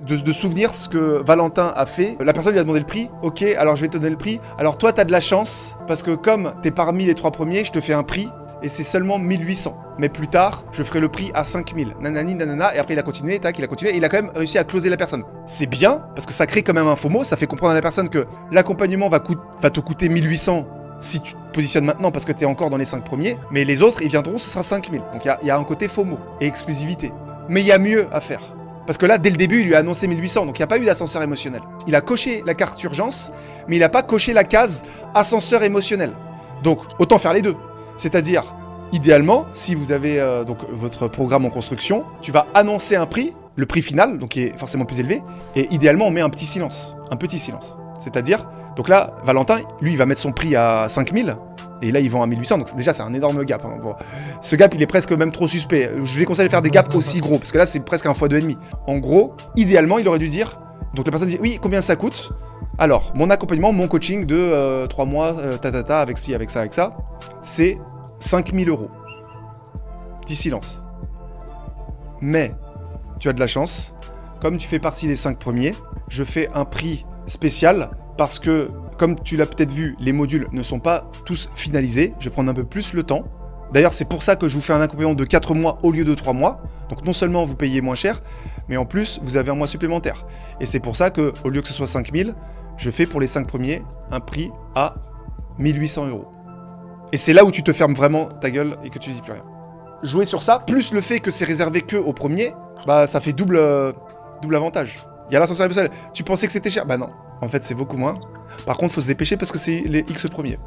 de souvenir ce que Valentin a fait. La personne lui a demandé le prix. Ok, alors je vais te donner le prix. Alors toi, t'as de la chance, parce que comme t'es parmi les 3 premiers, je te fais un prix, et c'est seulement 1800. Mais plus tard, je ferai le prix à 5000. Nanani, nanana, et après il a continué, tac, il a continué, et il a quand même réussi à closer la personne. C'est bien, parce que ça crée quand même un FOMO, ça fait comprendre à la personne que l'accompagnement va te coûter 1800 si tu te positionnes maintenant parce que t'es encore dans les 5 premiers, mais les autres, ils viendront, ce sera 5000. Donc il y a un côté FOMO et exclusivité. Mais il y a mieux à faire. Parce que là, dès le début, il lui a annoncé 1800, donc il n'y a pas eu d'ascenseur émotionnel. Il a coché la carte urgence, mais il n'a pas coché la case ascenseur émotionnel. Donc, autant faire les deux. C'est-à-dire, idéalement, si vous avez donc votre programme en construction, tu vas annoncer un prix, le prix final, donc qui est forcément plus élevé, et idéalement, on met un petit silence. Un petit silence. C'est-à-dire, donc là, Valentin, lui, il va mettre son prix à 5000, et là, ils vend à 1800, donc déjà, c'est un énorme gap. Hein. Bon. Ce gap, il est presque même trop suspect. Je lui conseille de faire des gaps aussi gros, parce que là, c'est presque un x2,5. En gros, idéalement, il aurait dû dire... Donc la personne dit, oui, combien ça coûte? Alors, mon accompagnement, mon coaching de 3 mois, avec ci, avec ça, c'est 5000 euros. Petit silence. Mais, tu as de la chance. Comme tu fais partie des 5 premiers, je fais un prix spécial, parce que... Comme tu l'as peut-être vu, les modules ne sont pas tous finalisés. Je vais prendre un peu plus le temps. D'ailleurs, c'est pour ça que je vous fais un accompagnement de 4 mois au lieu de 3 mois. Donc non seulement vous payez moins cher, mais en plus, vous avez un mois supplémentaire. Et c'est pour ça qu'au lieu que ce soit 5000, je fais pour les 5 premiers un prix à 1800 euros. Et c'est là où tu te fermes vraiment ta gueule et que tu dis plus rien. Jouer sur ça, plus le fait que c'est réservé que aux premiers, bah ça fait double avantage. Il y a l'ascenseur émotionnel. Tu pensais que c'était cher? Bah non. En fait, c'est beaucoup moins. Par contre, faut se dépêcher parce que c'est les X premiers.